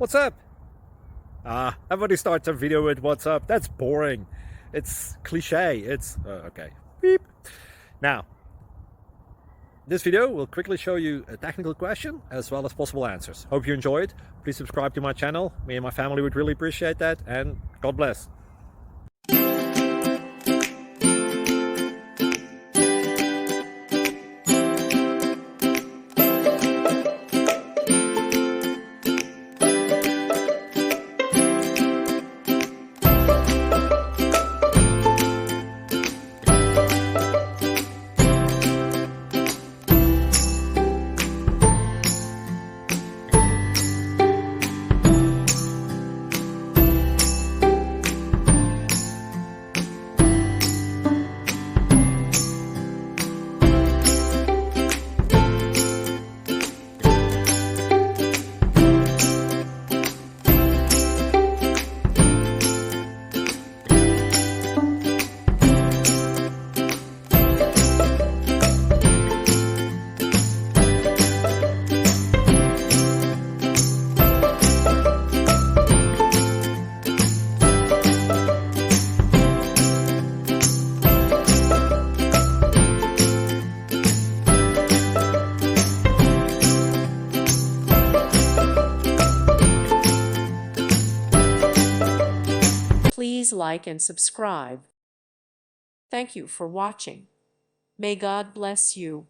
What's up? Everybody starts a video with what's up. That's boring. It's cliche. It's okay. Beep. Now, this video will quickly show you a technical question as well as possible answers. Hope you enjoyed. Please subscribe to my channel. Me and my family would really appreciate that, and God bless. Please like and subscribe. Thank you for watching. May God bless you.